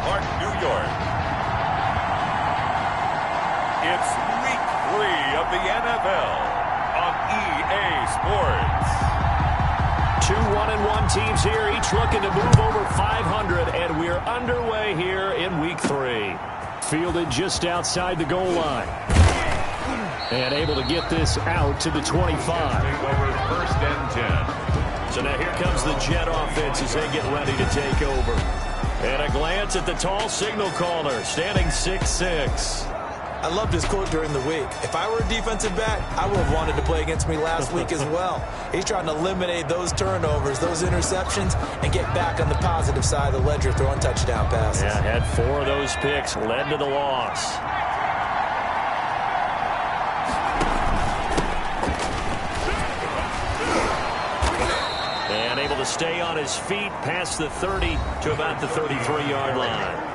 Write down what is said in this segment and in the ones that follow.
Park, New York. It's week 3 of the NFL on EA Sports. 2 1-1 teams here, each looking to move over 500, and we're underway here in week 3. Fielded just outside the goal line. And able to get this out to the 25. Over 1st and 10. So now here comes the Jet offense as they get ready to take over. And a glance at the tall signal caller, standing 6'6". I loved his quote during the week. If I were a defensive back, I would have wanted to play against me last week as well. He's trying to eliminate those turnovers, those interceptions, and get back on the positive side of the ledger throwing touchdown passes. Yeah, had 4 of those picks, led to the loss. And able to stay on his feet past the 30 to about the 33-yard line.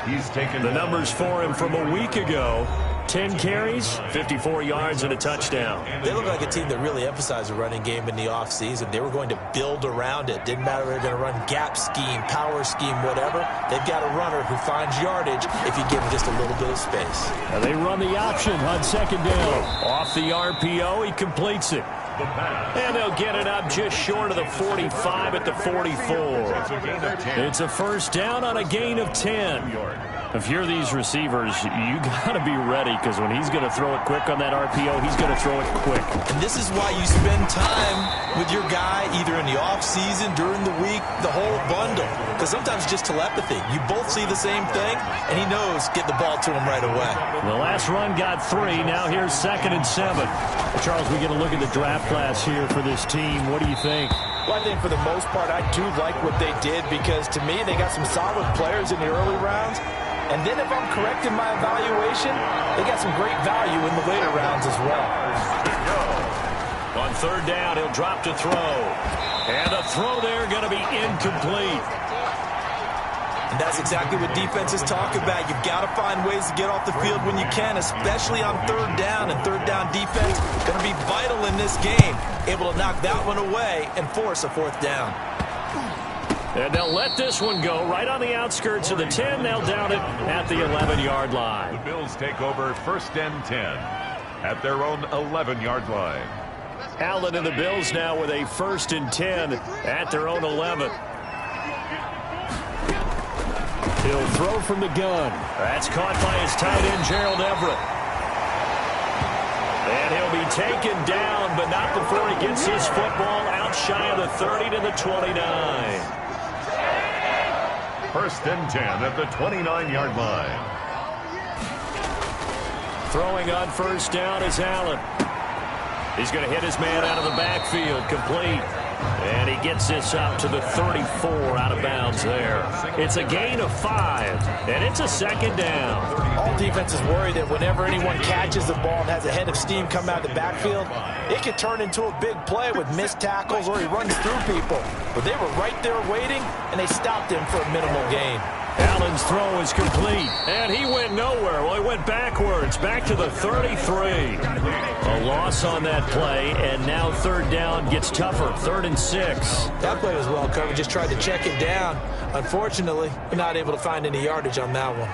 He's taken the numbers for him from a week ago. 10 carries, 54 yards, and a touchdown. They look like a team that really emphasized the running game in the offseason. They were going to build around it. Didn't matter if they're going to run gap scheme, power scheme, whatever. They've got a runner who finds yardage if you give him just a little bit of space. Now they run the option on 2nd down. Off the RPO, he completes it. And they'll get it up just short of the 45 at the 44. It's a 1st down on a gain of 10. If you're these receivers, you got to be ready, because when he's going to throw it quick on that RPO, he's going to throw it quick. And this is why you spend time with your guy either in the offseason, during the week, the whole bundle. Because sometimes it's just telepathy. You both see the same thing, and he knows get the ball to him right away. The last run got 3. Now here's 2nd and 7. Charles, we get a look at the draft class here for this team. What do you think? Well, I think for the most part, I do like what they did, because to me, they got some solid players in the early rounds. And then if I'm correct in my evaluation, they got some great value in the later rounds as well. On 3rd down, he'll drop to throw. And a throw there going to be incomplete. And that's exactly what defenses talk about. You've got to find ways to get off the field when you can, especially on 3rd down. And 3rd down defense going to be vital in this game. Able to knock that one away and force a 4th down. And they'll let this one go right on the outskirts of the 10. They'll down it at the 11-yard line. The Bills take over 1st and 10 at their own 11-yard line. Allen and the Bills now with a 1st and 10 at their own 11. He'll throw from the gun. That's caught by his tight end, Gerald Everett. And he'll be taken down, but not before he gets his football out shy of the 30 to the 29. 1st and 10 at the 29-yard line. Throwing on 1st down is Allen. He's going to hit his man out of the backfield, complete. And he gets this up to the 34 out of bounds there. It's a gain of 5, and it's a 2nd down. All defenses worry that whenever anyone catches the ball and has a head of steam come out of the backfield, it could turn into a big play with missed tackles or he runs through people. But they were right there waiting, and they stopped him for a minimal gain. Allen's throw is complete, and he went nowhere. Well, he went backwards, back to the 33. A loss on that play, and now 3rd down gets tougher, 3rd and 6. That play was well covered, just tried to check it down. Unfortunately, we're not able to find any yardage on that one.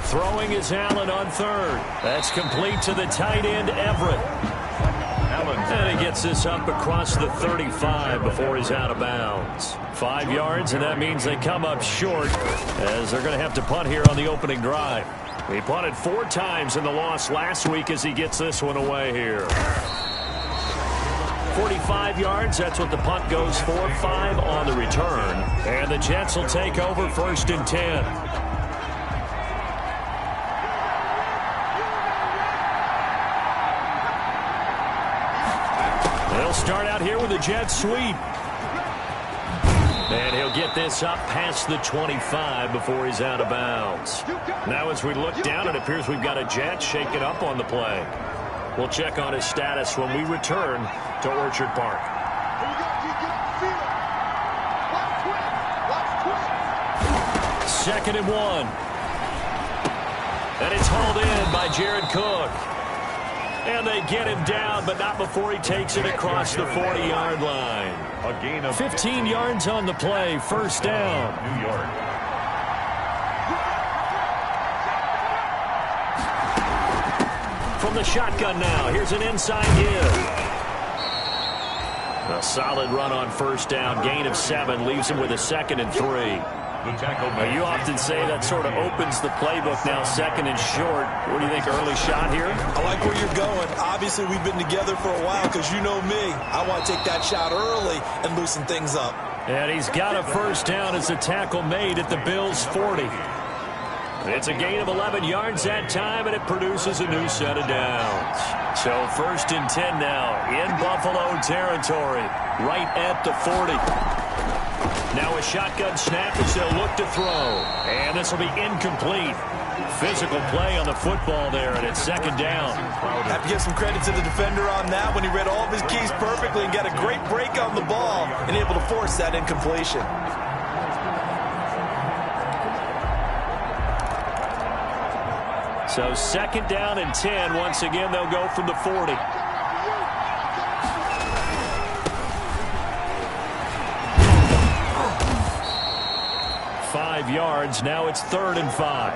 Throwing is Allen on 3rd. That's complete to the tight end, Everett. And he gets this up across the 35 before he's out of bounds. 5 yards, and that means they come up short, as they're going to have to punt here on the opening drive. He punted 4 times in the loss last week as he gets this one away here. 45 yards, that's what the punt goes for. 5 on the return. And the Jets will take over 1st and 10. They'll start out here with a jet sweep. And he'll get this up past the 25 before he's out of bounds. Now as we look down, it appears we've got a jet shaken up on the play. We'll check on his status when we return to Orchard Park. 2nd and 1. And it's hauled in by Jared Cook. And they get him down, but not before he takes it across the 40-yard line. A gain of 15 yards on the play, first down. New York. From the shotgun now, here's an inside give. A solid run on first down, gain of 7, leaves him with a 2nd and 3. The tackle. You often say that sort of opens the playbook now, 2nd and short. What do you think, early shot here? I like where you're going. Obviously, we've been together for a while because you know me. I want to take that shot early and loosen things up. And he's got a first down as the tackle made at the Bills' 40. It's a gain of 11 yards that time, and it produces a new set of downs. So 1st and 10 now in Buffalo territory, right at the 40. Now a shotgun snap as they'll look to throw. And this will be incomplete. Physical play on the football there, and it's 2nd down. Have to give some credit to the defender on that when he read all of his keys perfectly and got a great break on the ball and able to force that incompletion. So 2nd down and 10. Once again, they'll go from the 40. Yards. Now it's 3rd and 5.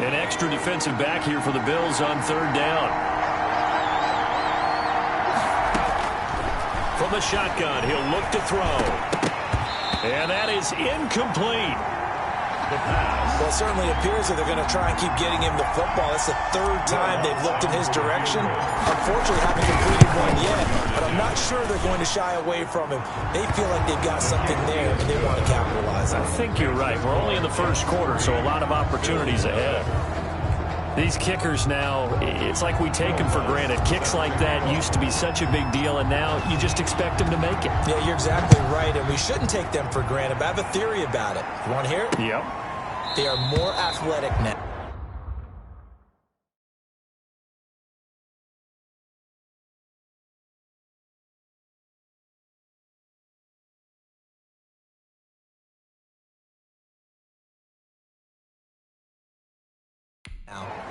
An extra defensive back here for the Bills on 3rd down. From the shotgun, he'll look to throw. And that is incomplete. Well, it certainly appears that they're going to try and keep getting him the football. That's the 3rd time they've looked in his direction. Unfortunately, haven't completed one yet, but I'm not sure they're going to shy away from him. They feel like they've got something there, and they want to capitalize on it. I think you're right. We're only in the 1st quarter, so a lot of opportunities ahead. These kickers now, it's like we take them for granted. Kicks like that used to be such a big deal, and now you just expect them to make it. Yeah, you're exactly right, and we shouldn't take them for granted, but I have a theory about it. You want to hear it? Yep. They are more athletic now.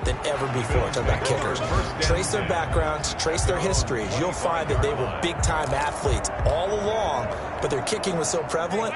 Than ever before. Talk about kickers. Trace their backgrounds, trace their histories. You'll find that they were big-time athletes all along, but their kicking was so prevalent.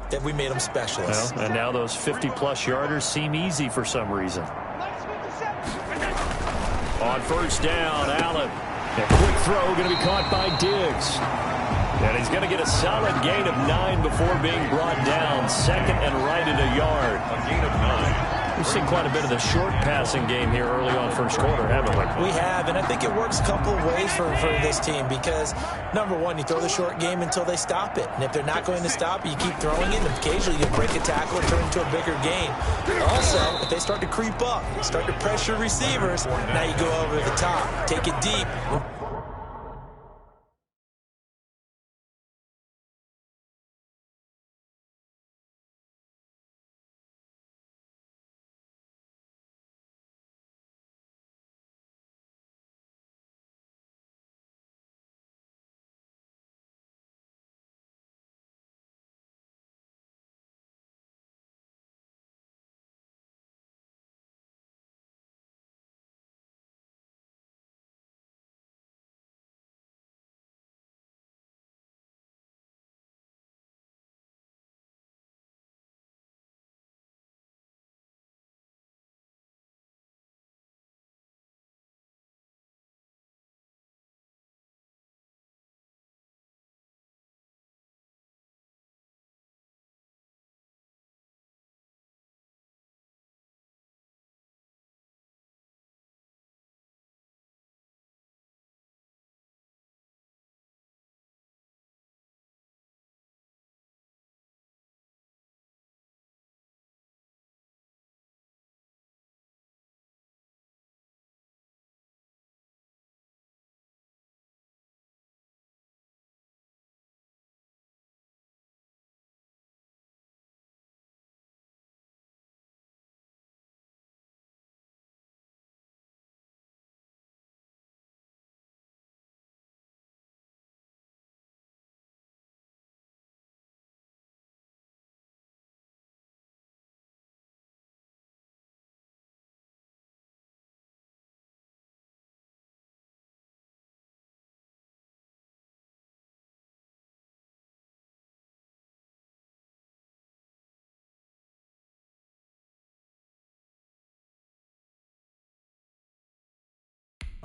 That we made them specialists. Well, and now those 50-plus yarders seem easy for some reason. On 1st down, Allen. A quick throw going to be caught by Diggs. And he's going to get a solid gain of 9 before being brought down. 2nd and right at a yard. A gain of 9. We've seen quite a bit of the short passing game here early on 1st quarter, haven't we? We have, and I think it works a couple of ways for this team because, number one, you throw the short game until they stop it. And if they're not going to stop it, you keep throwing it, and occasionally you break a tackle and turn into a bigger gain. Also, if they start to creep up, start to pressure receivers, now you go over the top, take it deep.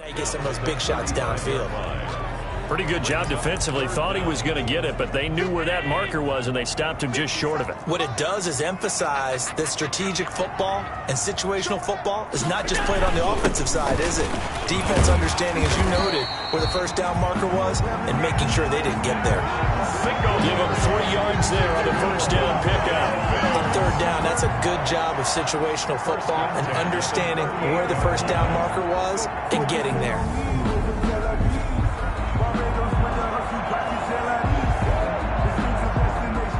He gets some of those big shots downfield. Pretty good job defensively. Thought he was going to get it, but they knew where that marker was, and they stopped him just short of it. What it does is emphasize that strategic football and situational football is not just played on the offensive side, is it? Defense understanding, as you noted, where the first down marker was and making sure they didn't get there. Give them 3 yards there on the first down pickup. On third down, that's a good job of situational football and understanding where the first down marker was and getting there.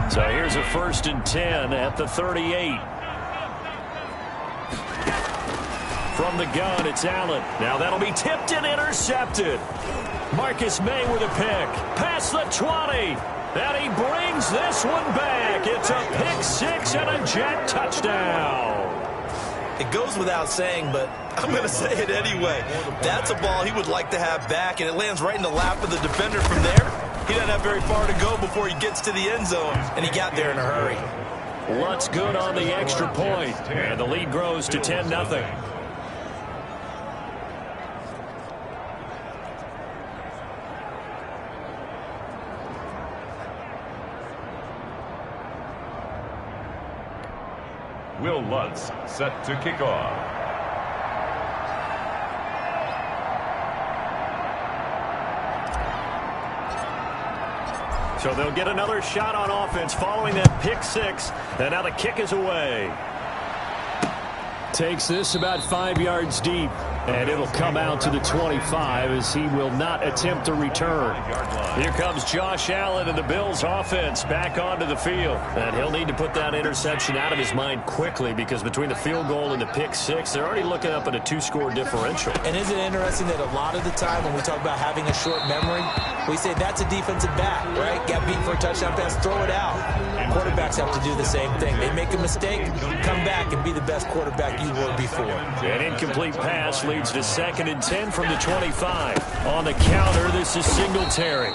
So here's a 1st and 10 at the 38. From the gun, it's Allen. Now that'll be tipped and intercepted. Marcus May with a pick. Past the 20. And he brings this one back. It's a pick 6 and a Jet touchdown. It goes without saying, but I'm going to say it anyway. That's a ball he would like to have back, and it lands right in the lap of the defender from there. He doesn't have very far to go before he gets to the end zone, and he got there in a hurry. Lutz good on the extra point, and the lead grows to 10-0. Will Lutz set to kick off. So they'll get another shot on offense following that pick 6. And now the kick is away. Takes this about 5 yards deep. And it'll come out to the 25 as he will not attempt a return. Here comes Josh Allen and the Bills offense back onto the field. And he'll need to put that interception out of his mind quickly because between the field goal and the pick 6, they're already looking up at a 2-score differential. And isn't it interesting that a lot of the time when we talk about having a short memory, we say that's a defensive back, right? Got beat for a touchdown pass, throw it out. Quarterbacks have to do the same thing. They make a mistake, come back and be the best quarterback you were before. An incomplete pass leads to 2nd and 10 from the 25. On the counter, this is Singletary.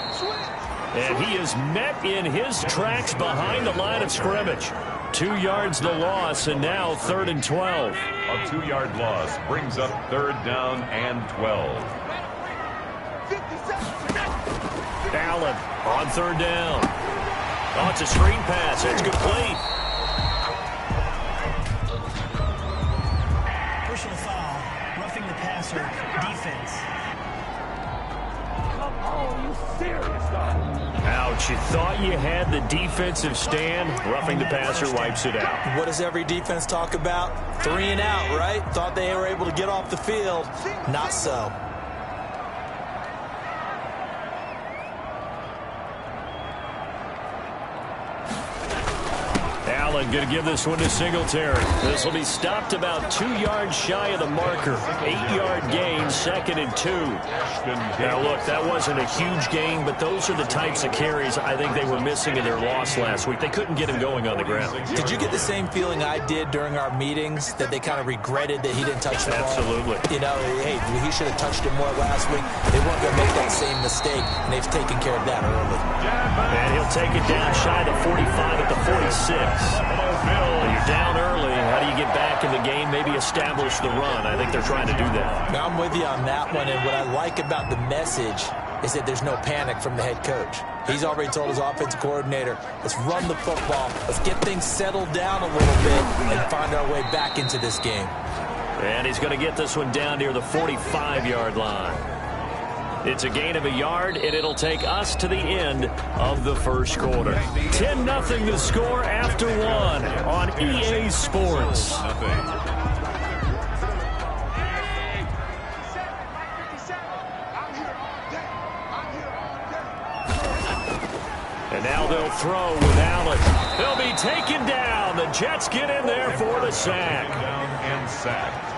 And he is met in his tracks behind the line of scrimmage. 2 yards the loss, and now 3rd and 12. A 2-yard loss brings up 3rd down and 12. Allen on 3rd down. Oh, it's a screen pass. It's complete. Personal foul, roughing the passer, defense. Come on, you serious, though? Ouch, you thought you had the defensive stand. Roughing the passer wipes it out. What does every defense talk about? 3 and out, right? Thought they were able to get off the field. Not so. Allen going to give this one to Singletary. This will be stopped about 2 yards shy of the marker. 8-yard gain, 2nd and 2. Now, look, that wasn't a huge gain, but those are the types of carries I think they were missing in their loss last week. They couldn't get him going on the ground. Did you get the same feeling I did during our meetings, that they kind of regretted that he didn't touch the ball? Absolutely. You know, hey, he should have touched it more last week. They weren't going to make that same mistake, and they've taken care of that early. And he'll take it down shy of the 45 at the 46. You're down early. How do you get back in the game? Maybe establish the run. I think they're trying to do that. Now, I'm with you on that one, and what I like about the message is that there's no panic from the head coach. He's already told his offensive coordinator, let's run the football, let's get things settled down a little bit and find our way back into this game. And he's going to get this one down near the 45-yard line. It's a gain of a yard, and it'll take us to the end of the first quarter. 10-0 the score after 1 on EA Sports. And now they'll throw with Allen. He'll be taken down. The Jets get in there for the sack.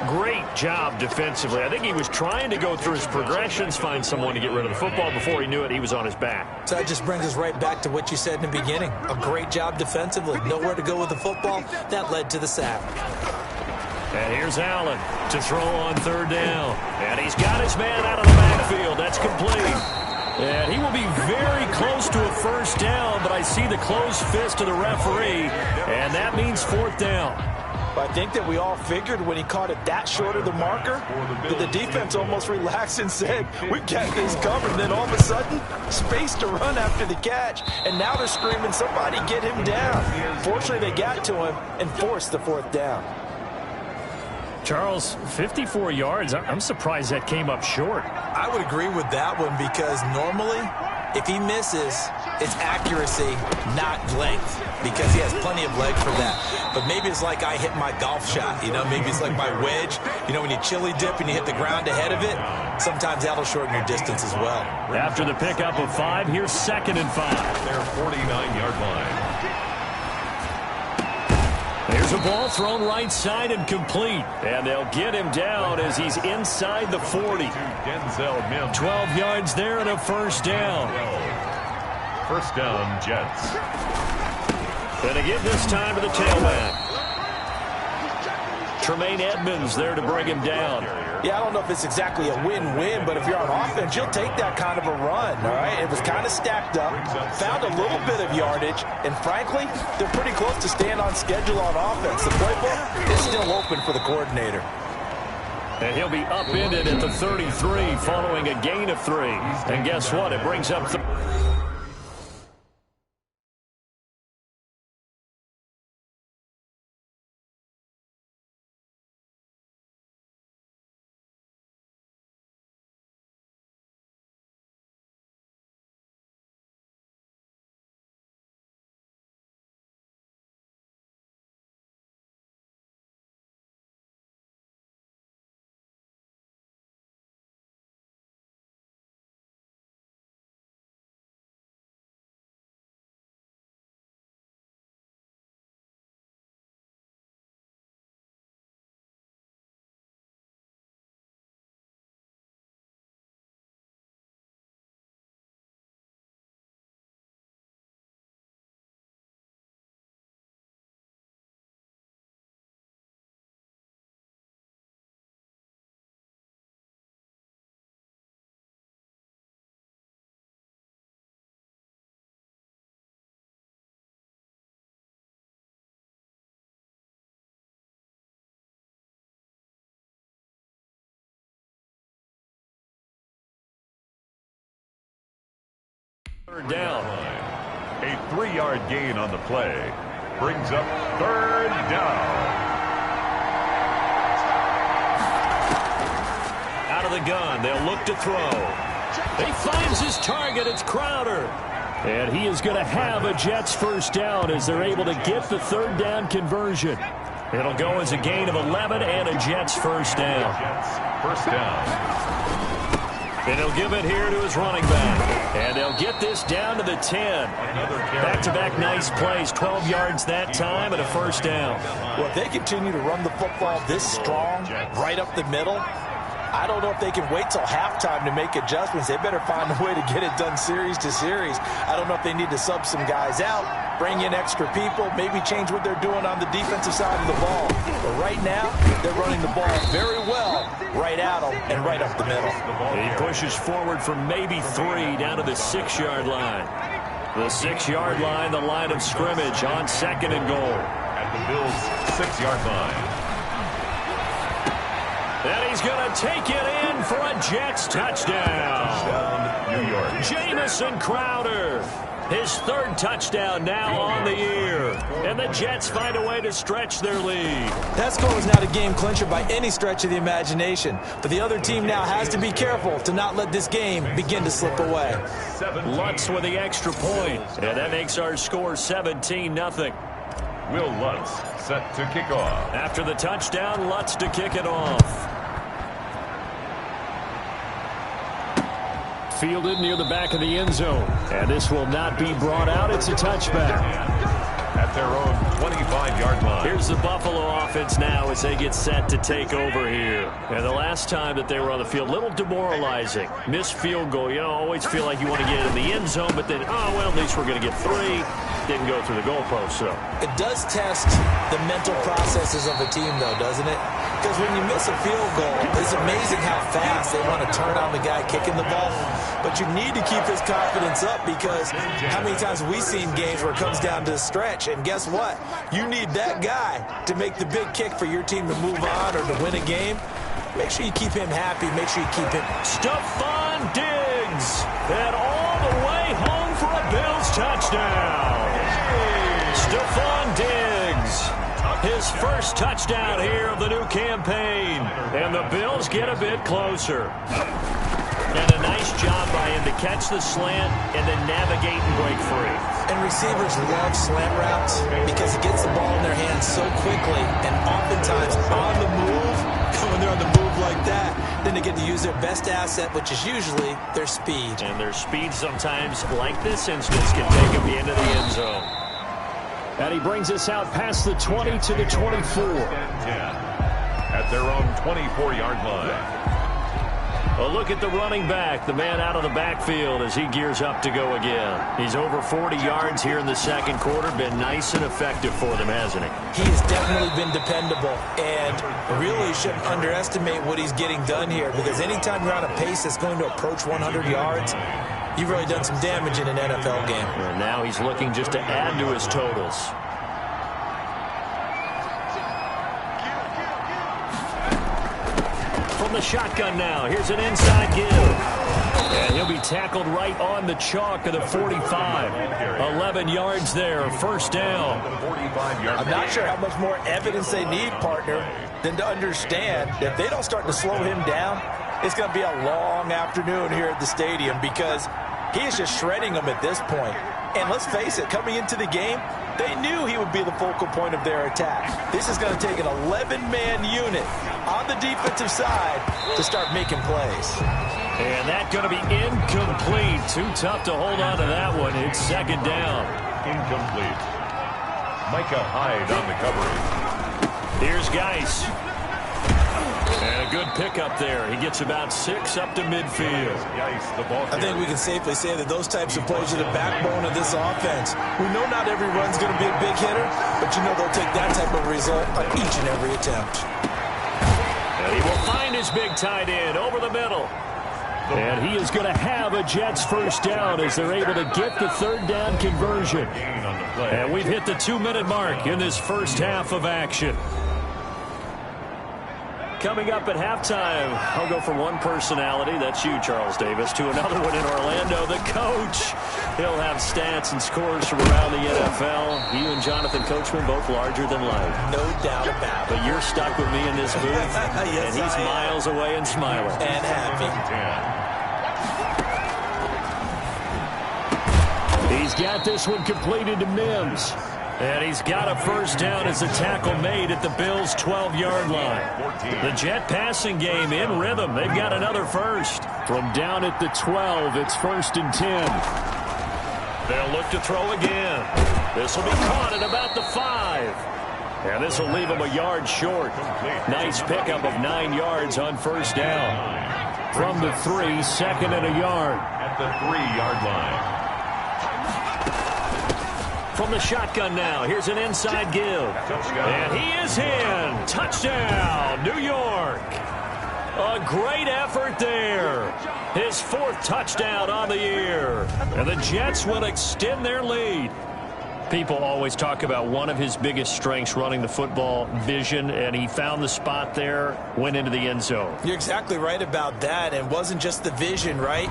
Great job defensively. I think he was trying to go through his progressions, find someone to get rid of the football. Before he knew it, he was on his back. So that just brings us right back to what you said in the beginning. A great job defensively. Nowhere to go with the football. That led to the sack. And here's Allen to throw on 3rd down. And he's got his man out of the backfield. That's complete. And he will be very close to a first down, but I see the closed fist of the referee, and that means 4th down. But I think that we all figured when he caught it that short of the marker, that the defense almost relaxed and said, we got this covered. And then all of a sudden, space to run after the catch. And now they're screaming, somebody get him down. Fortunately, they got to him and forced the 4th down. Charles, 54 yards. I'm surprised that came up short. I would agree with that one because normally, if he misses, it's accuracy, not length, because he has plenty of leg for that. But maybe it's like I hit my golf shot, you know, maybe it's like my wedge. You know, when you chili dip and you hit the ground ahead of it, sometimes that'll shorten your distance as well. After the pickup of 5, here's 2nd and 5. Their 49-yard line. There's a ball thrown right side and complete. And they'll get him down as he's inside the 40. 12 yards there and a 1st down. 1st down, Jets. And again this time to the tailback. Tremaine Edmonds there to bring him down. Yeah, I don't know if it's exactly a win-win, but if you're on offense, you'll take that kind of a run, all right? It was kind of stacked up, found a little bit of yardage, and frankly, they're pretty close to staying on schedule on offense. The playbook is still open for the coordinator. And he'll be upended at the 33 following a gain of 3. And guess what? It brings up... down. A 3-yard gain on the play brings up 3rd down. Out of the gun, they'll look to throw. He finds his target. It's Crowder. And he is going to have a Jets 1st down as they're able to get the 3rd down conversion. It'll go as a gain of 11 and a Jets 1st down. Jets 1st down. And he'll give it here to his running back. And they'll get this down to the 10. Back-to-back nice plays. 12 yards that time and a 1st down. Well, if they continue to run the football this strong, right up the middle, I don't know if they can wait till halftime to make adjustments. They better find a way to get it done series to series. I don't know if they need to sub some guys out, bring in extra people, maybe change what they're doing on the defensive side of the ball. But right now, they're running the ball very well right at them and right up the middle. He pushes forward for maybe 3 down to the 6-yard line. The 6-yard line, the line of scrimmage on 2nd and goal. At the Bills' 6-yard line. And he's going to take it in for a Jets touchdown. New York. Jamison Crowder. His 3rd touchdown now on the year. And the Jets find a way to stretch their lead. That score was not a game clincher by any stretch of the imagination. But the other team now has to be careful to not let this game begin to slip away. Lutz with the extra point. And that makes our score 17-0. Will Lutz set to kick off. After the touchdown, Lutz to kick it off. Fielded near the back of the end zone. And this will not be brought out. It's a touchback. At their own 25-yard line. Here's the Buffalo offense now as they get set to take over here. And the last time that they were on the field, a little demoralizing. Missed field goal. You know, always feel like you want to get it in the end zone, but then, oh, well, at least we're going to get 3. Didn't go through the goalpost, so. It does test the mental processes of a team, though, doesn't it? Because when you miss a field goal, it's amazing how fast they want to turn on the guy kicking the ball. but you need to keep his confidence up because how many times have we seen games where it comes down to the stretch, and guess what? You need that guy to make the big kick for your team to move on or to win a game. Make sure you keep him happy. Make sure you keep him. Stephon Diggs, and all the way home for a Bills touchdown. Stephon Diggs, his first touchdown here of the new campaign. And the Bills get a bit closer. And a nice job by him to catch the slant and then navigate and break free. And receivers love slant routes because it gets the ball in their hands so quickly and oftentimes on the move. When they're on the move like that, then they get to use their best asset, which is usually their speed. And their speed sometimes, like this instance, can take them into the end zone. And he brings us out past the 20 to the 24. At their own 24-yard line. A look at the running back, the man out of the backfield as he gears up to go again. He's over 40 yards here in the second quarter. Been nice and effective for them, hasn't he? He has definitely been dependable, and really shouldn't underestimate what he's getting done here because anytime you're on a pace that's going to approach 100 yards, you've really done some damage in an NFL game. And now he's looking just to add to his totals. From the shotgun now, here's an inside give. And he'll be tackled right on the chalk of the 45. 11 yards there, first down. I'm not sure how much more evidence they need, partner, than to understand that if they don't start to slow him down, it's going to be a long afternoon here at the stadium because he is just shredding them at this point. And let's face it, coming into the game, they knew he would be the focal point of their attack. This is going to take an 11-man unit on the defensive side to start making plays. And that's going to be incomplete. Too tough to hold on to that one. It's second down. Incomplete. Micah Hyde on the coverage. Here's Geis. And a good pickup there. He gets about 6 up to midfield. I think we can safely say that those types of plays are the backbone of this offense. We know not every run's going to be a big hitter, but you know they'll take that type of result on each and every attempt. And he will find his big tight end over the middle. And he is going to have a Jets first down as they're able to get the third down conversion. And we've hit the 2-minute mark in this first half of action. Coming up at halftime, I'll go from one personality, that's you, Charles Davis, to another one in Orlando, the coach. He'll have stats and scores from around the NFL. You and Jonathan Coachman, both larger than life. No doubt about it. But you're stuck with me in this booth, Yes, and he's miles away and smiling. And happy. He's got this one completed to Mims. And he's got a first down as a tackle made at the Bills' 12-yard line. The Jet passing game in rhythm. They've got another first. From down at the 12, it's 1st and 10. They'll look to throw again. This will be caught at about the 5. And this will leave him a yard short. Nice pickup of 9 yards on first down. From the 3, 2nd and a yard. At the 3-yard line. From the shotgun now, here's an inside give. And he is in. Touchdown, New York. A great effort there. His 4th touchdown on the year. And the Jets will extend their lead. People always talk about one of his biggest strengths running the football, vision, and he found the spot there, went into the end zone. You're exactly right about that, and it wasn't just the vision, right?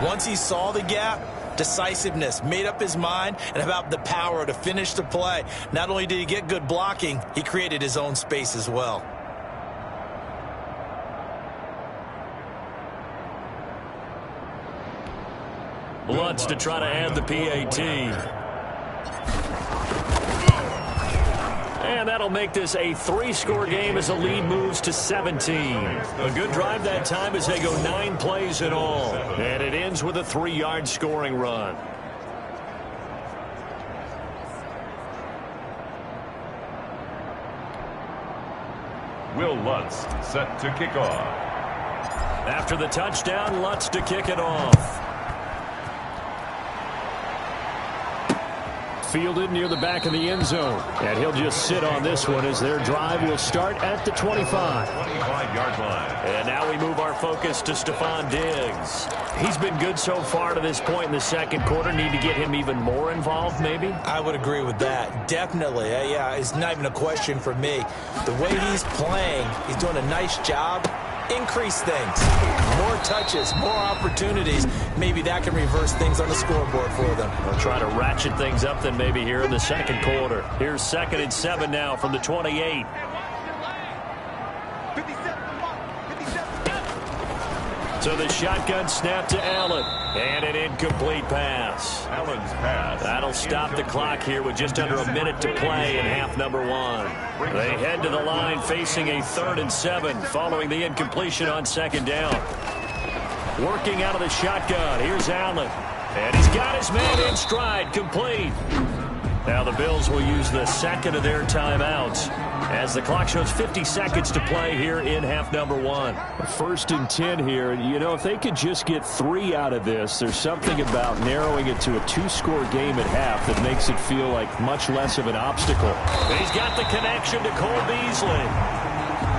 Once he saw the gap, decisiveness, made up his mind, and about the power to finish the play. Not only did he get good blocking, he created his own space as well. Lutz to try to add the PAT. And that'll make this a 3-score game as the lead moves to 17. A good drive that time as they go 9 plays in all. And it ends with a 3-yard scoring run. Will Lutz set to kick off. After the touchdown, Lutz to kick it off. fielded near the back of the end zone. And he'll just sit on this one as their drive will start at the 25. 25-yard line. And now we move our focus to Stephon Diggs. He's been good so far to this point in the second quarter. Need to get him even more involved, maybe? I would agree with that. Definitely. Yeah, it's not even a question for me. The way he's playing, he's doing a nice job. Increase things. More touches, more opportunities. Maybe that can reverse things on the scoreboard for them. They'll try to ratchet things up then maybe here in the second quarter. Here's 2nd and 7 now from the 28. So the shotgun snap to Allen. And an incomplete pass. Allen's pass. That'll stop the clock here with just under a minute to play in half number 1. They head to the line facing a 3rd and 7 following the incompletion on 2nd down. Working out of the shotgun. Here's Allen. And he's got his man in stride. Complete. Now the Bills will use the 2nd of their timeouts as the clock shows 50 seconds to play here in half number 1. 1st and 10 here. You know, if they could just get 3 out of this, there's something about narrowing it to a 2-score game at half that makes it feel like much less of an obstacle. He's got the connection to Cole Beasley.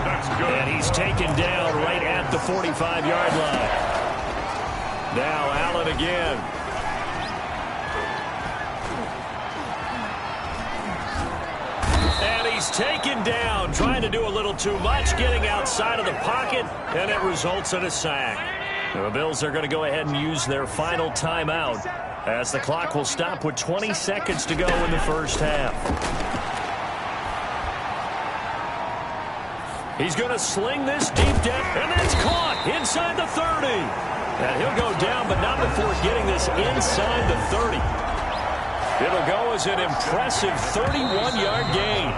That's good. And he's taken down right at the 45-yard line. Now Allen again. And he's taken down, trying to do a little too much, getting outside of the pocket, and it results in a sack. The Bills are going to go ahead and use their final timeout as the clock will stop with 20 seconds to go in the first half. He's going to sling this deep down, and that's caught inside the 30. And he'll go down, but not before getting this inside the 30. It'll go as an impressive 31-yard gain.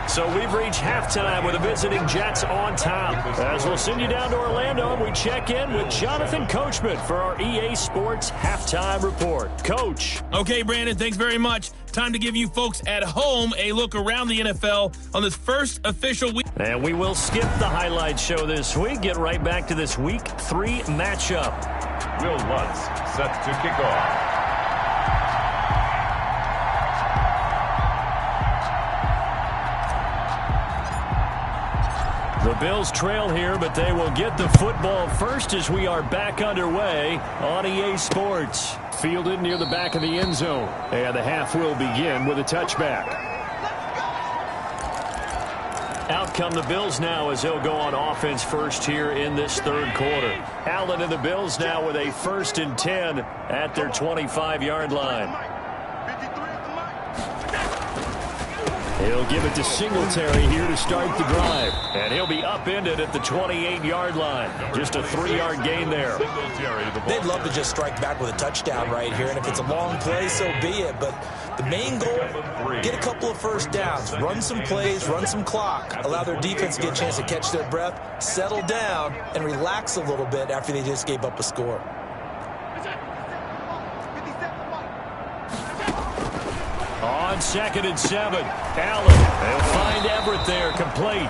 So we've reached halftime with the visiting Jets on top. As we'll send you down to Orlando, and we check in with Jonathan Coachman for our EA Sports Halftime Report. Coach. Okay, Brandon, thanks very much. Time to give you folks at home a look around the NFL on this first official week. And we will skip the highlight show this week. Get right back to this Week 3 matchup. Will Lutz set to kick off. The Bills trail here, but they will get the football first as we are back underway on EA Sports. Fielded near the back of the end zone. And the half will begin with a touchback. Out come the Bills now as they'll go on offense first here in this third quarter. Allen and the Bills now with a 1st and 10 at their 25-yard line. He'll give it to Singletary here to start the drive. And he'll be upended at the 28-yard line. Just a 3-yard gain there. They'd love to just strike back with a touchdown right here. And if it's a long play, so be it. But the main goal, get a couple of first downs. Run some plays, run some clock. Allow their defense to get a chance to catch their breath, settle down, and relax a little bit after they just gave up a score. On 2nd and 7, Allen. They'll find Everett there, complete.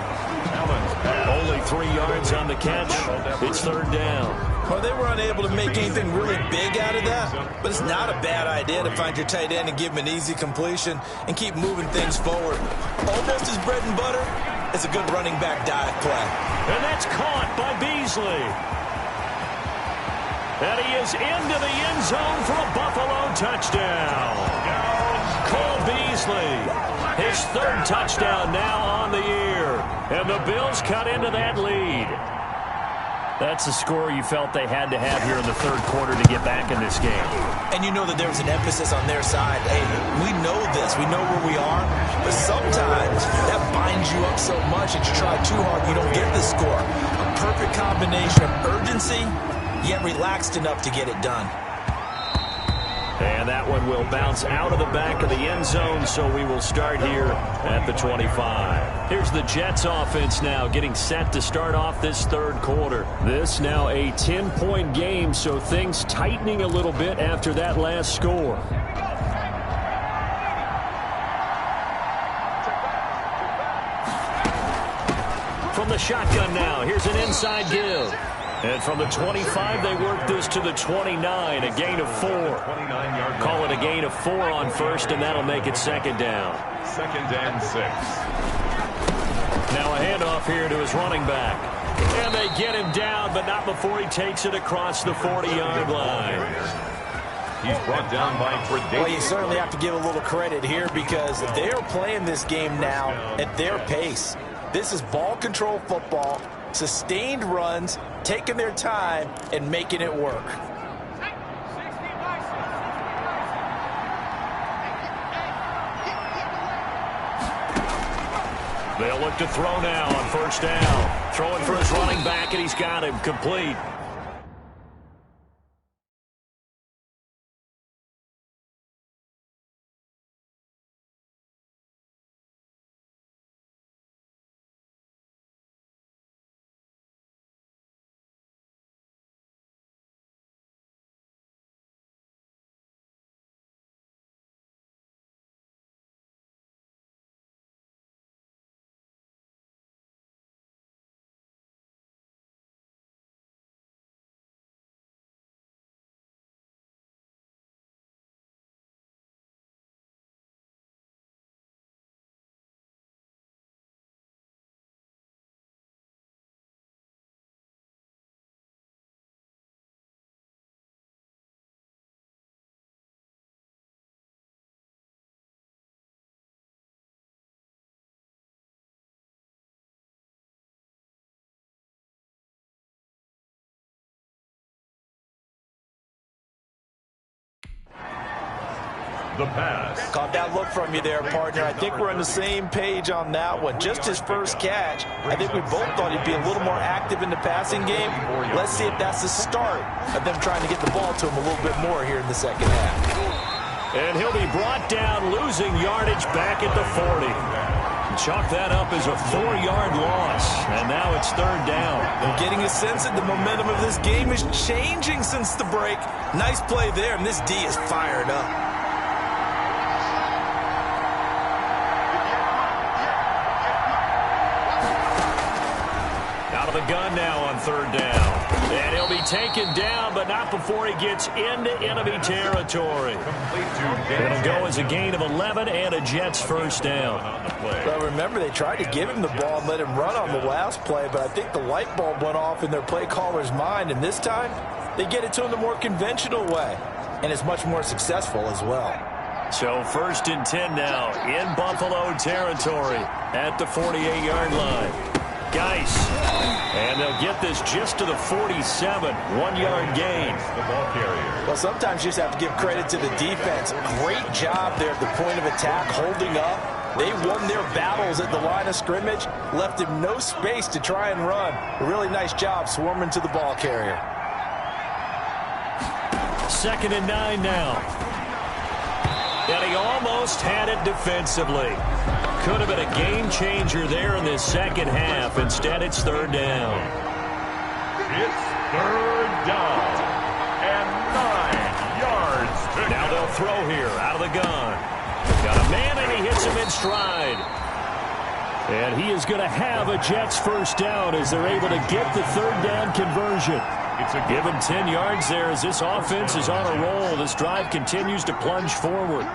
Only 3 yards on the catch. It's 3rd down. Well, they were unable to make anything really big out of that, but it's not a bad idea to find your tight end and give him an easy completion and keep moving things forward. Almost his bread and butter is a good running back dive play. And that's caught by Beasley. And he is into the end zone for a Buffalo touchdown. Cole Beasley, his 3rd touchdown now on the year. And the Bills cut into that lead. That's a score you felt they had to have here in the third quarter to get back in this game. And you know that there was an emphasis on their side. Hey, we know this. We know where we are. But sometimes that binds you up so much that you try too hard, you don't get the score. A perfect combination of urgency, yet relaxed enough to get it done. And that one will bounce out of the back of the end zone, so we will start here at the 25. Here's the Jets offense now getting set to start off this third quarter. This now a 10-point game, so things tightening a little bit after that last score. From the shotgun now, here's an inside give. And from the 25, they work this to the 29, a gain of 4. Call it a gain of 4 on first, and that'll make it second down. 2nd and 6. Now a handoff here to his running back. And they get him down, but not before he takes it across the 40-yard line. He's brought down by Predator. Well, you certainly have to give a little credit here because they are playing this game now at their pace. This is ball control football, sustained runs, taking their time, and making it work. They'll look to throw now on first down. Throwing for his running back, and he's got him complete. The pass. Caught that look from you there, partner. I think we're on the same page on that one. Just his first catch, I think we both thought he'd be a little more active in the passing game. Let's see if that's the start of them trying to get the ball to him a little bit more here in the second half. And he'll be brought down, losing yardage back at the 40. Chalk that up as a 4-yard loss, and now it's third down. I'm getting a sense that the momentum of this game is changing since the break. Nice play there, and this D is fired up. The gun now on third down. And he'll be taken down, but not before he gets into enemy territory. It'll go as a gain of 11 and a Jets first down. Well, remember, they tried to give him the ball and let him run on the last play, but I think the light bulb went off in their play caller's mind, and this time they get it to him the more conventional way, and it's much more successful as well. So 1st and 10 now in Buffalo territory at the 48-yard line. Geis, and they'll get this just to the 47, 1-yard gain. The ball carrier. Well, sometimes you just have to give credit to the defense. Great job there at the point of attack, holding up. They won their battles at the line of scrimmage, left him no space to try and run. A really nice job swarming to the ball carrier. 2nd and 9 now. And he almost had it defensively. Could have been a game changer there in this second half. Instead, it's third down. It's third down and 9 yards. Now they'll throw here out of the gun. Got a man, and he hits him in stride. And he is going to have a Jets first down as they're able to get the third down conversion. Give him 10 yards there as this offense is on a roll. This drive continues to plunge forward.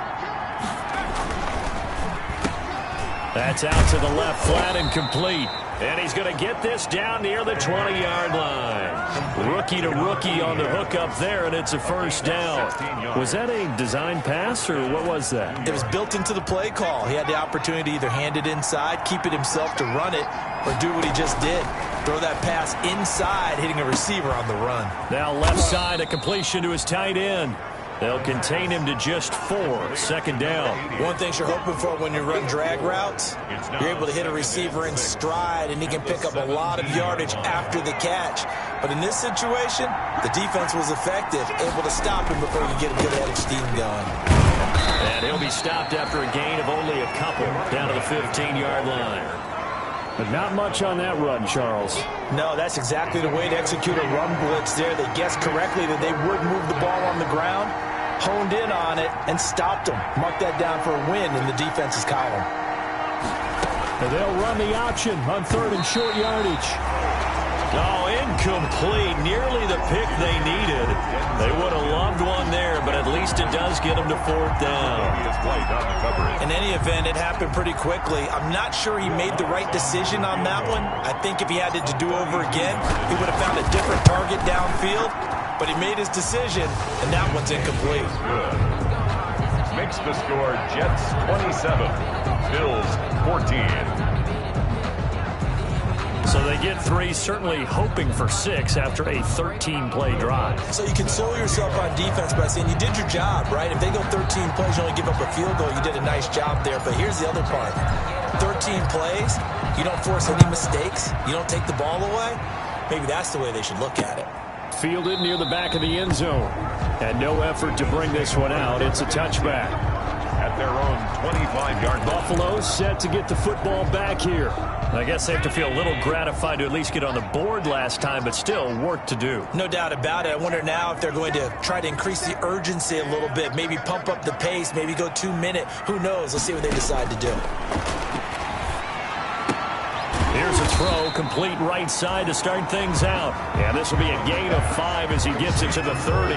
That's out to the left, flat and complete. And he's going to get this down near the 20-yard line. Rookie to rookie on the hook up there, and it's a first down. Was that a design pass, or what was that? It was built into the play call. He had the opportunity to either hand it inside, keep it himself to run it, or do what he just did. Throw that pass inside, hitting a receiver on the run. Now left side, a completion to his tight end. They'll contain him to just 4, second down. One thing you're hoping for when you run drag routes, you're able to hit a receiver in stride, and he can pick up a lot of yardage after the catch. But in this situation, the defense was effective, able to stop him before you get a good head of steam going. And he'll be stopped after a gain of only a couple, down to the 15-yard line. But not much on that run, Charles. No, that's exactly the way to execute a run blitz there. They guessed correctly that they would move the ball on the ground, honed in on it, and stopped them. Mark that down for a win in the defense's column. And they'll run the option on 3rd and short yardage. Oh, incomplete. Nearly the pick they needed. They would have loved one there, but at least it does get them to fourth down. In any event, it happened pretty quickly. I'm not sure he made the right decision on that one. I think if he had it to do over again, he would have found a different target downfield. But he made his decision, and that one's incomplete. Makes the score Jets 27, Bills 14. So they get 3, certainly hoping for 6 after a 13-play drive. So you console yourself on defense by saying you did your job, right? If they go 13 plays, you only give up a field goal, you did a nice job there. But here's the other part. 13 plays, you don't force any mistakes, you don't take the ball away. Maybe that's the way they should look at it. Fielded near the back of the end zone. And no effort to bring this one out. It's a touchback. At their own 25-yard line. Buffalo set to get the football back here. I guess they have to feel a little gratified to at least get on the board last time, but still work to do. No doubt about it. I wonder now if they're going to try to increase the urgency a little bit, maybe pump up the pace, maybe go 2-minute. Who knows? Let's see what they decide to do. Here's a throw, complete right side to start things out. And this will be a gain of 5 as he gets it to the 30.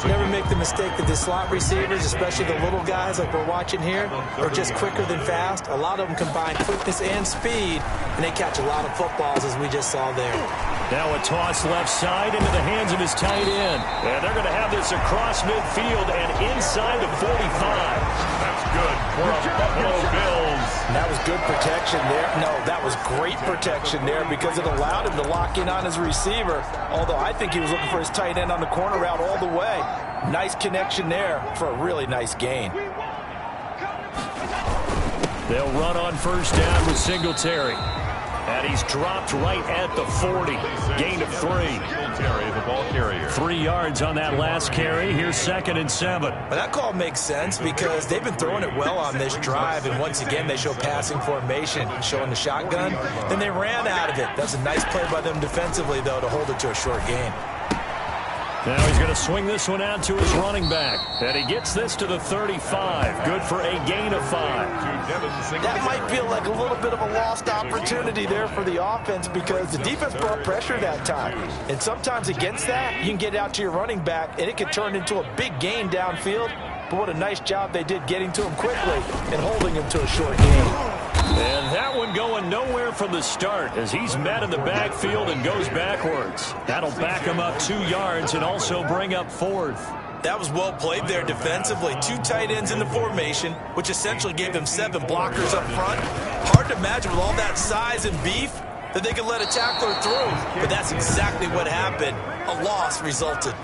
Never make the mistake that the slot receivers, especially the little guys like we're watching here, are just quicker than fast. A lot of them combine quickness and speed, and they catch a lot of footballs, as we just saw there. Now a toss left side into the hands of his tight end. And they're going to have this across midfield and inside the 45. That's good for a Buffalo Bills. And that was good protection there. No, that was great protection there because it allowed him to lock in on his receiver. Although I think he was looking for his tight end on the corner route all the way. Nice connection there for a really nice gain. They'll run on first down with Singletary. And he's dropped right at the 40. Gain of 3. Singletary, the ball carrier. 3 yards on that last carry. Here's 2nd and 7. But that call makes sense because they've been throwing it well on this drive, and once again they show passing formation, showing the shotgun. Then they ran out of it. That's a nice play by them defensively, though, to hold it to a short gain. Now he's going to swing this one out to his running back. And he gets this to the 35. Good for a gain of 5. That might feel like a little bit of a lost opportunity there for the offense because the defense brought pressure that time. And sometimes against that, you can get out to your running back, and it can turn into a big gain downfield. But what a nice job they did getting to him quickly and holding him to a short gain. And that one going nowhere from the start as he's met in the backfield and goes backwards. That'll back him up 2 yards and also bring up 4th. That was well played there defensively. 2 tight ends in the formation, which essentially gave them 7 blockers up front. Hard to imagine with all that size and beef that they could let a tackler through. But that's exactly what happened. A loss resulted.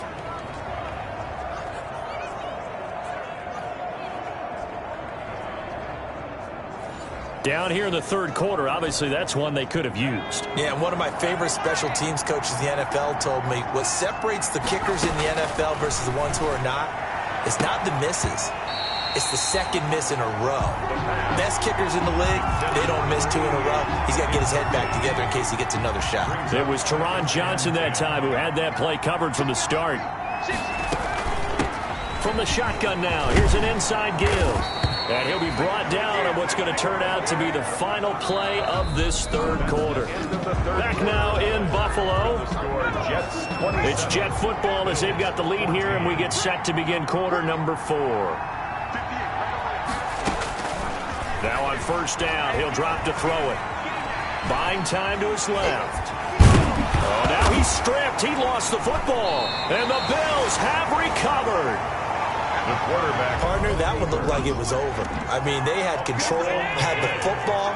Down here in the 3rd quarter, obviously that's one they could have used. Yeah, and one of my favorite special teams coaches in the NFL told me what separates the kickers in the NFL versus the ones who are not, it's not the misses. It's the second miss in a row. Best kickers in the league, they don't miss 2 in a row. He's got to get his head back together in case he gets another shot. It was Teron Johnson that time who had that play covered from the start. From the shotgun now, here's an inside give. And he'll be brought down on what's going to turn out to be the final play of this 3rd quarter. Back now in Buffalo. It's Jet football as they've got the lead here, and we get set to begin quarter number 4. Now on first down, he'll drop to throw it. Buying time to his left. Oh, now he's stripped. He lost the football. And the Bills have recovered. The quarterback. Partner, that one looked like it was over. I mean, they had control, had the football,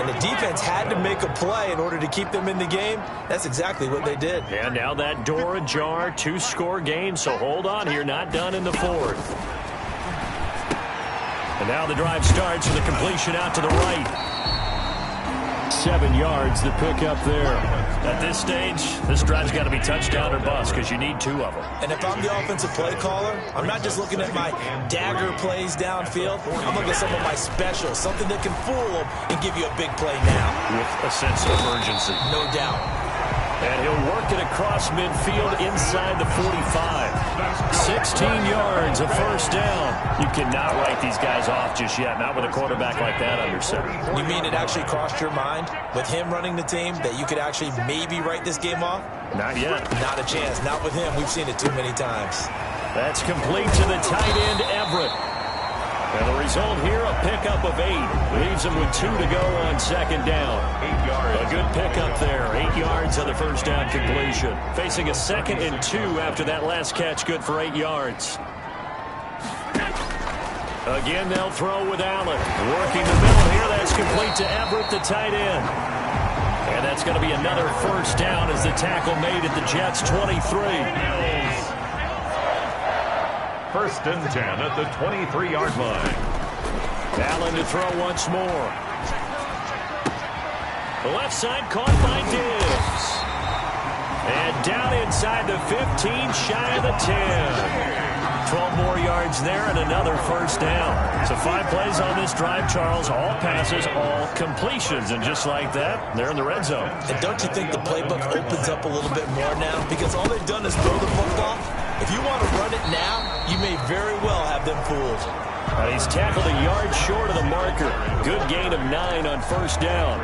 and the defense had to make a play in order to keep them in the game. That's exactly what they did. And now that door ajar, 2-score game, so hold on here, not done in the 4th. And now the drive starts with a completion out to the right. 7 yards, the pick up there. At this stage, this drive's got to be touchdown or bust because you need 2 of them. And if I'm the offensive play caller, I'm not just looking at my dagger plays downfield. I'm looking at some of my specials, something that can fool them and give you a big play now. With a sense of urgency. No doubt. And he'll work it across midfield inside the 45. 16 yards, a first down. You cannot write these guys off just yet, not with a quarterback like that under center. You mean it actually crossed your mind with him running the team that you could actually maybe write this game off? Not yet. Not a chance. Not with him. We've seen it too many times. That's complete to the tight end, Everett. And the result here, a pickup of 8. Leaves him with 2 to go on second down. 8 yards. A good pickup there. 8 yards on the first down completion. Facing a 2nd and 2 after that last catch, good for 8 yards. Again, they'll throw with Allen. Working the middle here. That's complete to Everett, the tight end. And that's going to be another first down as the tackle made at the Jets' 23. First and 10 at the 23-yard line. Allen to throw once more. The left side caught by Diggs. And down inside the 15, shy of the 10. 12 more yards there and another first down. So 5 plays on this drive, Charles. All passes, all completions. And just like that, they're in the red zone. And don't you think the playbook opens up a little bit more now? Because all they've done is throw the football. If you want to run it now, you may very well have them fooled. He's tackled a yard short of the marker. Good gain of 9 on first down.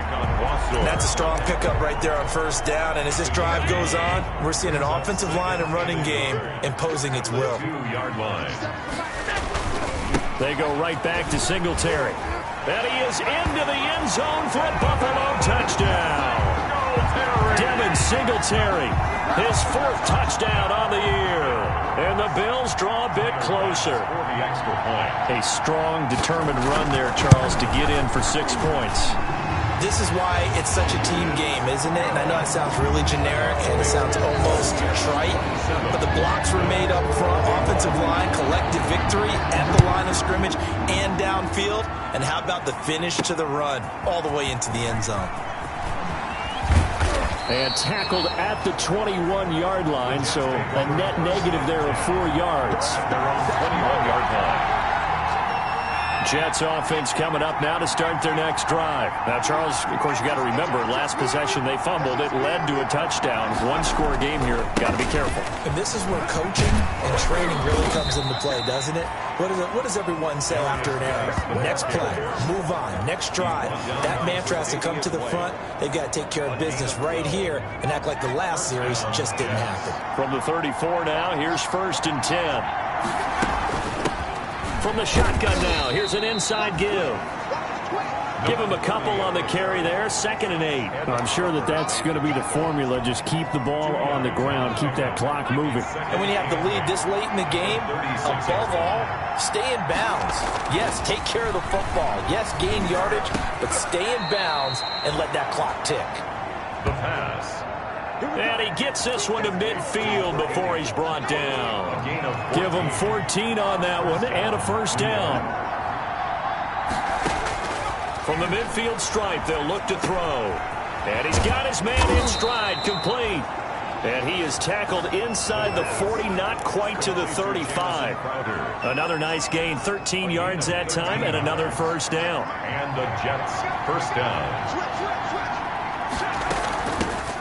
That's a strong pickup right there on first down. And as this drive goes on, we're seeing an offensive line and running game imposing its will. 2-yard line. They go right back to Singletary. And he is into the end zone for a Buffalo touchdown. Devin Singletary, his 4th touchdown on the year. And the Bills draw a bit closer. A strong, determined run there, Charles, to get in for 6 points. This is why it's such a team game, isn't it? And I know it sounds really generic and it sounds almost trite, but the blocks were made up front, offensive line, collective victory at the line of scrimmage and downfield. And how about the finish to the run all the way into the end zone? And tackled at the 21-yard line, so a net negative there of 4 yards. They're on 21-yard line. Jets offense coming up now to start their next drive. Now, Charles, of course, you got to remember, last possession they fumbled. It led to a touchdown. 1-score game here. Got to be careful. And this is where coaching and training really comes into play, doesn't it? What does everyone say after an error? Next play, move on, next drive. That mantra has to come to the front. They've got to take care of business right here and act like the last series just didn't happen. From the 34 now, here's 1st and 10. From the shotgun now, here's an inside give. Give him a couple on the carry there, 2nd and 8. I'm sure that's going to be the formula. Just keep the ball on the ground, keep that clock moving. And when you have the lead this late in the game, above all, stay in bounds. Yes, take care of the football. Yes, gain yardage, but stay in bounds and let that clock tick. The pass. And he gets this one to midfield before he's brought down. Give him 14 on that one and a first down. From the midfield stripe, they'll look to throw. And he's got his man in stride, complete. And he is tackled inside the 40, not quite to the 35. Another nice gain, 13 yards that time, and another first down. And the Jets first down.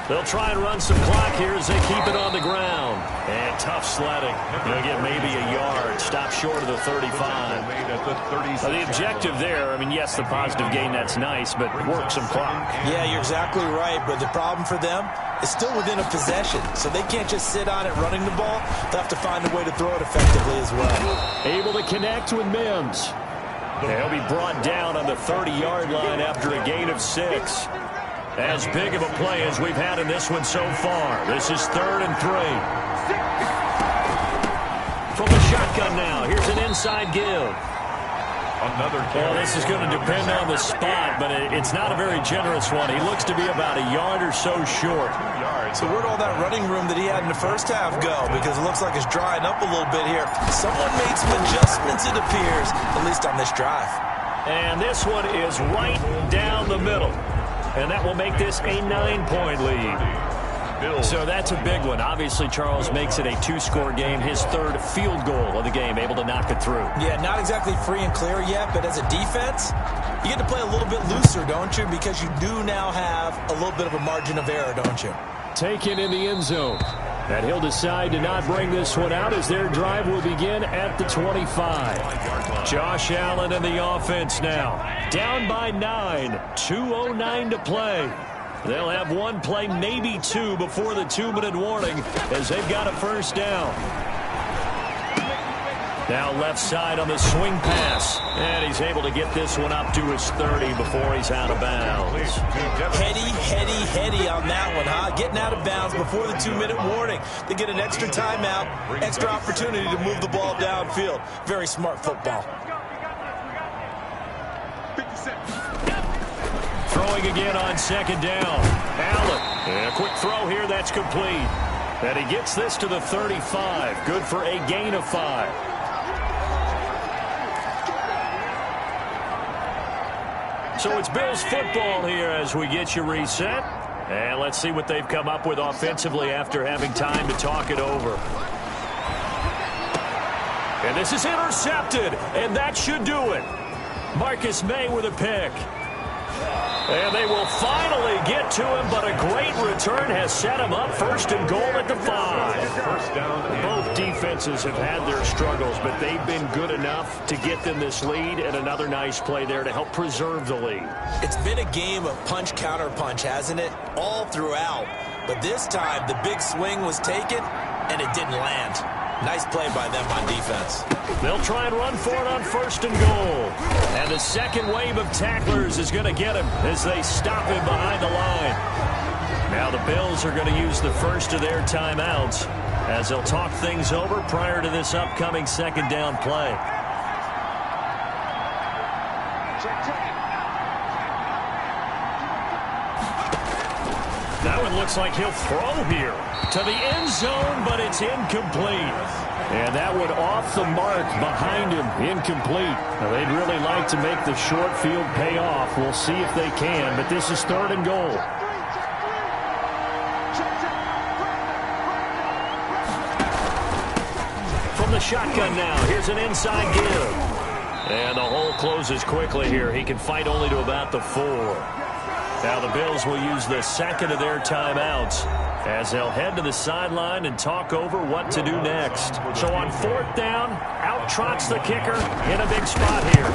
They'll try and run some clock here as they keep it on the ground. And tough sledding. They'll get maybe a yard. Stop short of the 35. The objective there, I mean, yes, the positive gain, that's nice, but work some clock. Yeah, you're exactly right, but the problem for them is still within a possession, so they can't just sit on it running the ball. They'll have to find a way to throw it effectively as well. Able to connect with Mims. He'll be brought down on the 30-yard line after a gain of 6. As big of a play as we've had in this one so far. This is 3rd and 3. From the shotgun now, here's an inside give. Another Well, this is going to depend on the spot, but it's not a very generous one. He looks to be about a yard or so short. So where'd all that running room that he had in the first half go? Because it looks like it's drying up a little bit here. Someone made some adjustments, it appears, at least on this drive. And this one is right down the middle. And that will make this a 9-point lead. So that's a big one. Obviously, Charles makes it a 2-score game. His 3rd field goal of the game, able to knock it through. Yeah, not exactly free and clear yet, but as a defense, you get to play a little bit looser, don't you? Because you do now have a little bit of a margin of error, don't you? Taken in the end zone. And he'll decide to not bring this one out as their drive will begin at the 25. Josh Allen and the offense now. Down by 9. 2:09 to play. They'll have one play, maybe two, before the 2-minute warning as they've got a first down. Now left side on the swing pass. And he's able to get this one up to his 30 before he's out of bounds. Heady on that one, huh? Getting out of bounds before the 2-minute warning. They get an extra timeout, extra opportunity to move the ball downfield. Very smart football. Throwing again on second down. Allen. And a quick throw here, that's complete. And he gets this to the 35. Good for a gain of 5. So it's Bills football here as we get you reset. And let's see what they've come up with offensively after having time to talk it over. And this is intercepted, and that should do it. Marcus May with a pick. And they will finally get to him, but a great return has set him up first and goal at the 5. First down. Both defenses have had their struggles, but they've been good enough to get them this lead, and another nice play there to help preserve the lead. It's been a game of punch, counter punch, hasn't it? All throughout. But this time, the big swing was taken, and it didn't land. Nice play by them on defense. They'll try and run for it on first and goal. And the second wave of tacklers is going to get him as they stop him behind the line. Now the Bills are going to use the first of their timeouts as they'll talk things over prior to this upcoming second down play. That one looks like he'll throw here to the end zone, but it's incomplete. And that one off the mark behind him, incomplete. Now, they'd really like to make the short field pay off. We'll see if they can, but this is third and goal. From the shotgun now, here's an inside give. And the hole closes quickly here. He can fight only to about the 4. Now the Bills will use the second of their timeouts as they'll head to the sideline and talk over what to do next. So on fourth down, out trots the kicker in a big spot here.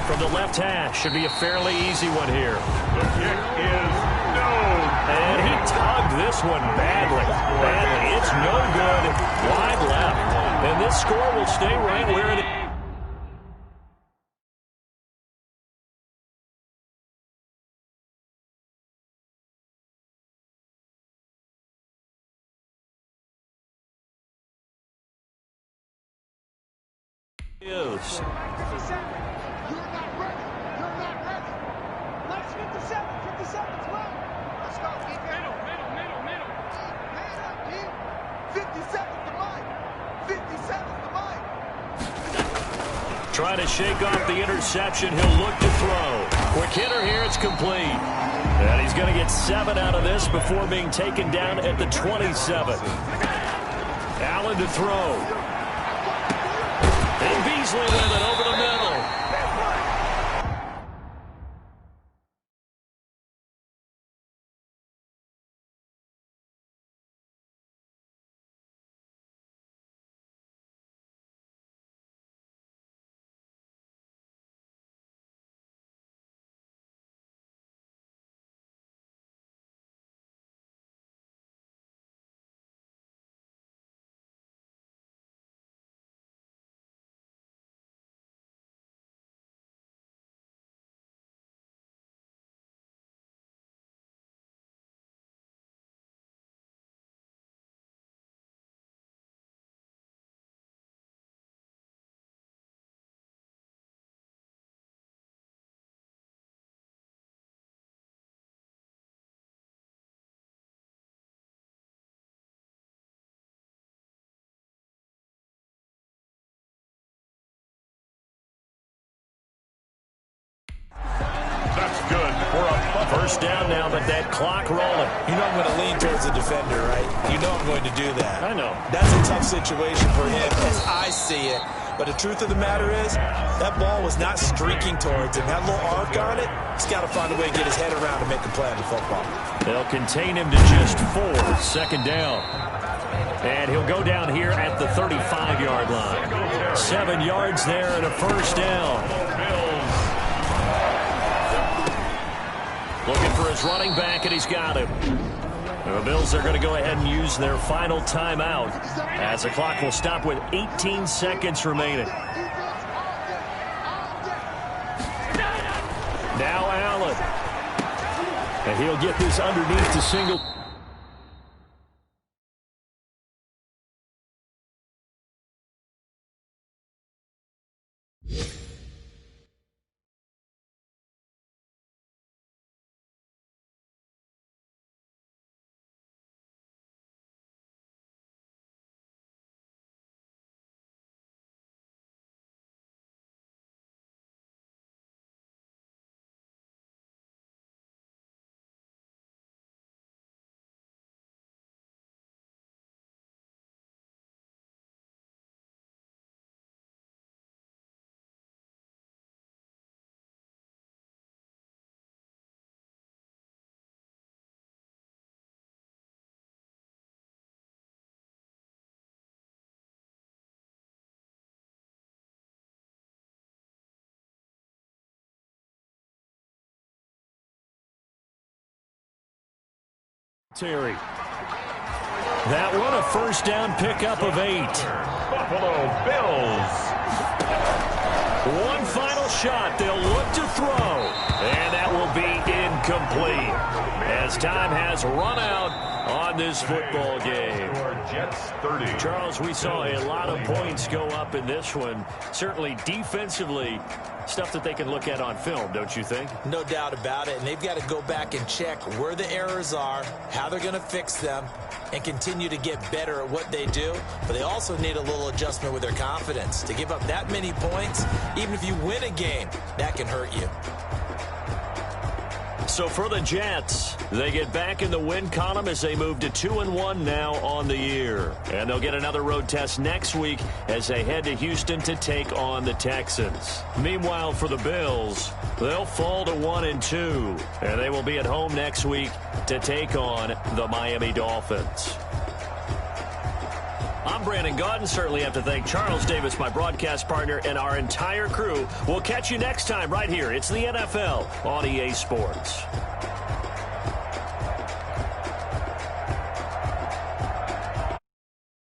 From the left hash, should be a fairly easy one here. The kick is no. And he tugged this one badly. It's no good. Wide left. And this score will stay right where it is. You're not ready. You're not ready. Let's 57. 57's left. Let's go. Middle. Man up, Pete. 57's the line. 57's the line. Trying to shake off the interception. He'll look to throw. Quick hitter here. It's complete. And he's going to get 7 out of this before being taken down at the 27. Allen to throw. And Beasley with it over the middle. That's good for a First down now, but that clock rolling. You know I'm going to lean towards the defender, right? You know I'm going to do that. I know. That's a tough situation for him as I see it. But the truth of the matter is, that ball was not streaking towards him. That little arc on it, he's got to find a way to get his head around and make a play on the football. They'll contain him to just 4. Second down. And he'll go down here at the 35-yard line. 7 yards there and a first down. Looking for his running back, and he's got him. The Bills are going to go ahead and use their final timeout as the clock will stop with 18 seconds remaining. Now Allen. And he'll get this underneath to single. Terry. That one a first down pickup of 8. Buffalo Bills. One final shot. They'll look to throw. And that will be incomplete as time has run out on this football game. Jets 30. Charles, we saw a lot of points go up in this one. Certainly defensively, stuff that they can look at on film, don't you think? No doubt about it, and they've got to go back and check where the errors are, how they're going to fix them, and continue to get better at what they do. But they also need a little adjustment with their confidence. To give up that many points, even if you win a game, that can hurt you. So for the Jets, they get back in the win column as they move to 2-1 now on the year. And they'll get another road test next week as they head to Houston to take on the Texans. Meanwhile, for the Bills, they'll fall to 1-2. And they will be at home next week to take on the Miami Dolphins. I'm Brandon Gaudin. Certainly have to thank Charles Davis, my broadcast partner, and our entire crew. We'll catch you next time right here. It's the NFL on EA Sports.